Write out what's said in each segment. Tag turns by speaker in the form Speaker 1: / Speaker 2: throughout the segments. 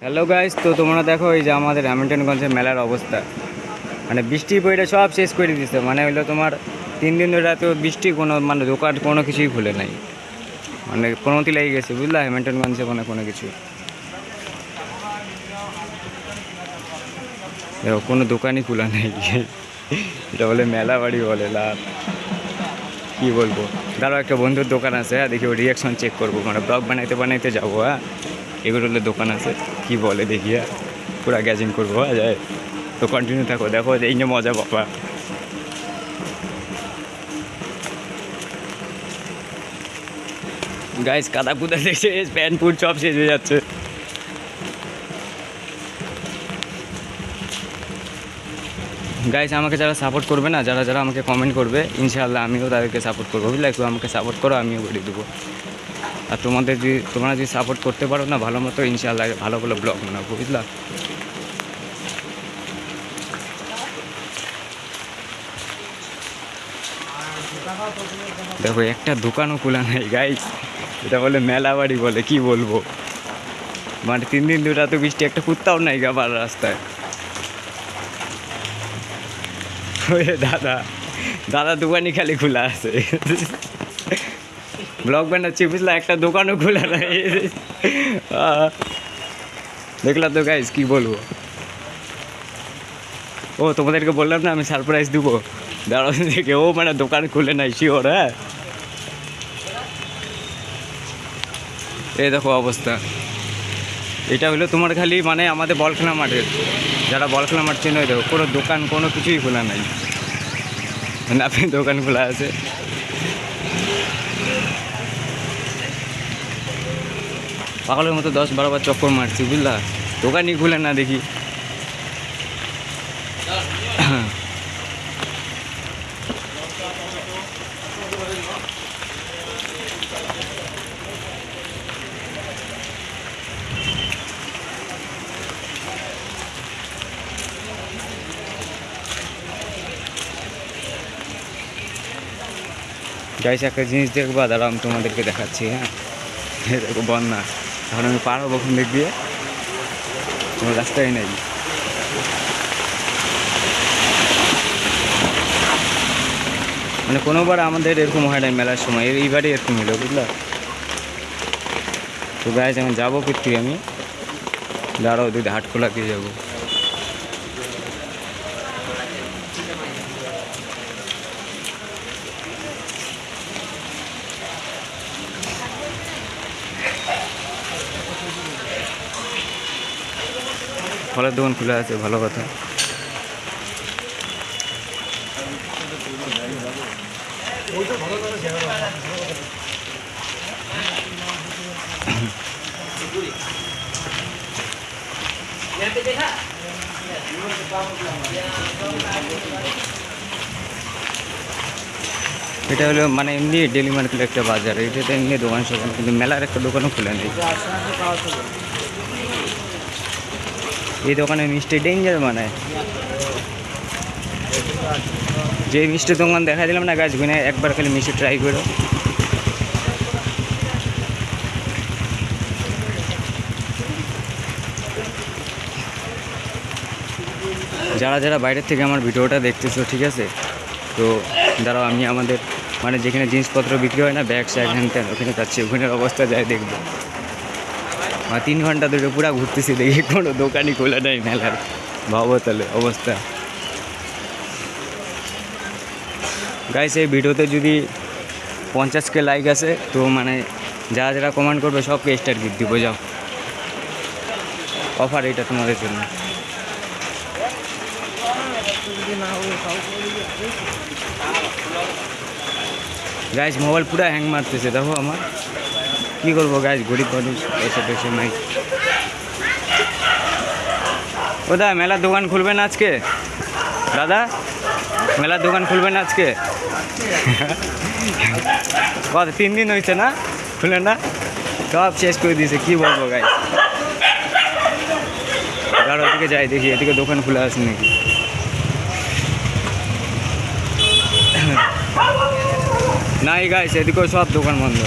Speaker 1: Hello guys, তো তোমরা দেখো এই যে আমাদের হ্যামিল্টনগঞ্জের মেলার অবস্থা, মানে বৃষ্টি পড়ে সব শেষ করে দিচ্ছে। মানে হইলো তোমার 3 দিন ধরে এত বৃষ্টি, কোনো মানে দোকান কোনো কিছুই খুলে নাই, মানে পরিণতি লেগে গেছে বুঝলা হ্যামিল্টনগঞ্জে, মানে কোনো কিছু দেখো কোনো দোকানই খোলা নেই। এটা বলে মেলা বাড়ি বলে লাভ, কী বলবো। ধরো একটা বন্ধুর দোকান আছে, হ্যাঁ দেখি ও রিয়াকশন চেক করবো, মানে ব্লগ বানাইতে বানাইতে যাবো। হ্যাঁ এগুলো হলে দোকান আছে, কি বলে দেখি, হ্যাঁ পুরা গ্যাজিং করবো। হ্যাঁ যায় তো কন্টিনিউ থাকো, দেখো যে এই যে মজা বাবা। গাইস কাদা কুদা দেখছে, প্যান্ট পুট সব শেষ হয়ে যাচ্ছে। গাইস আমাকে যারা সাপোর্ট করবে না, যারা যারা আমাকে কমেন্ট করবে, ইনশাআল্লাহ আমিও তাদেরকে সাপোর্ট করবো বুঝলে। একটু আমাকে সাপোর্ট করো, আমিও করে দেবো। আর তোমরা যদি সাপোর্ট করতে পারো না ভালো মতো, ইনশাআল্লাহ ভালো ভালো ব্লগ বানাবো বুঝলা। দেখো একটা দোকানও খোলা নেই গাইস, এটা বলে মেলা বাড়ি বলে, কি বলবো। মানে 3 দিন ধরে এত বৃষ্টি, একটা কুত্তাও নাই গাবার রাস্তায়। ওই দাদা দাদা দোকানই খালি খোলা আছে, ব্লগ বানাচ্ছি বুঝলা, একটা দোকানও খোলা নাই। দেখলাম তো গাইস, কি বলবো। ও তোমাদেরকে বললাম না আমি সারপ্রাইজ দেবো, দাঁড়াও দেখে ও মানে দোকান খুলে নাই শিওর। হ্যাঁ এই দেখো অবস্থা, এটা হলো তোমার খালি মানে আমাদের বল খেলা মাঠের, যারা বল খেলা মাঠ চেনে দেখো কোনো দোকান কোনো কিছুই খোলা নাই, মানে আপনি দোকান খোলা আছে। পাগলের মতো 10-12 বার চক্কর মারছি বুঝলা, দোকানই খুলে না দেখি। গাইস একটা জিনিস দেখবা, দাঁড়া আমি তোমাদেরকে দেখাচ্ছি। হ্যাঁ দেখো বন্যা, এখন আমি পার হবো ওখান দিয়ে, কোনো রাস্তাই নেই। মানে কোনোবার আমাদের এরকম হয় না মেলার সময়, এইবারই এরকম হলো বুঝলা। তো গাইস এখন যাবো কোথায় আমি, দাঁড়াও দিদি হাটখোলা দিয়ে যাবো। ফলের দোকান খোলা আছে, ভালো কথা। এটা হলো মানে এমনি ডেলি মার্কেট একটা বাজার, এটাতে এমনি দোকান সোকান, কিন্তু মেলার একটা দোকানও খুলে নেই। এই দোকানে মিষ্টি ডেঞ্জার, মানে যে মিষ্টির দোকান দেখা দিলাম না গাছ গুনে, একবার খালি মিষ্টি ট্রাই করো। যারা যারা বাইরের থেকে আমার ভিডিওটা দেখতেছো ঠিক আছে, তো দাঁড়াও আমি আমাদের মানে যেখানে জিনিসপত্র বিক্রি হয় না, ব্যাগ স্যাগ হ্যান ত্যান, ওখানে যাচ্ছি, ওখানের অবস্থা যাই দেখবো। 3 ঘন্টা ধরে পুরো ঘুরতেছি, দেখি কোনো দোকানই খোলা নেই মেলার, ভাবো তাহলে অবস্থা। গাইস এই ভিডিওতে যদি 50K লাইক আছে, তো মানে যারা যারা কমেন্ট করবে সবকে স্টার গিফট দিব, যাও অফার এটা তোমাদের জন্য। গাইস মোবাইল পুরো হ্যাং মারতেছে, দেখো আমার কী করবো গাইস, গরিব মানুষ, পয়সা টয়সা নাই। ও দা মেলার দোকান খুলবে না আজকে? দাদা মেলার দোকান খুলবে না আজকে? কত 3 দিন হয়েছে না খুলে না, সব শেষ করে দিয়েছে, কি বলবো গাইস। আর ওদিকে যাই দেখি এদিকে দোকান খোলা আছে নাকি। নাই গাইস এদিকেও সব দোকান বন্ধ।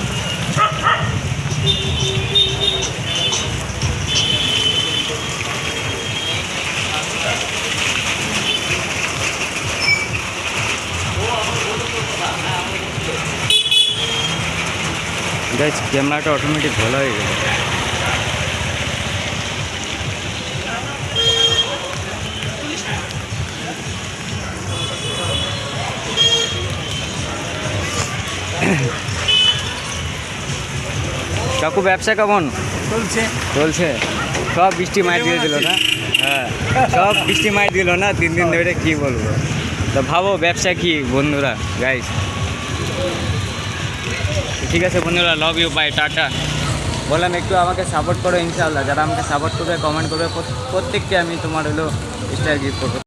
Speaker 1: গাইস ক্যামেরাটা অটোমেটিক ভালো হয়ে গেল। কাকু ব্যবসা কেমন
Speaker 2: চলছে।
Speaker 1: চলছে? সব বৃষ্টি মার দিয়ে দিল না? হ্যাঁ, সব বৃষ্টি মার দিল না 3 দিন ধরে, কি বলবো। তো ভাবো ব্যবসা কি বন্ধুরা, গাইস। ঠিক আছে বন্ধুরা, লাভ ইউ, বাই, টাটা। বললাম একটু আমাকে সাপোর্ট করো ইনশাআল্লাহ, যারা আমাকে সাপোর্ট করবে, কমেন্ট করবে, প্রত্যেককে আমি তোমার হলো স্টার গিফট করবো।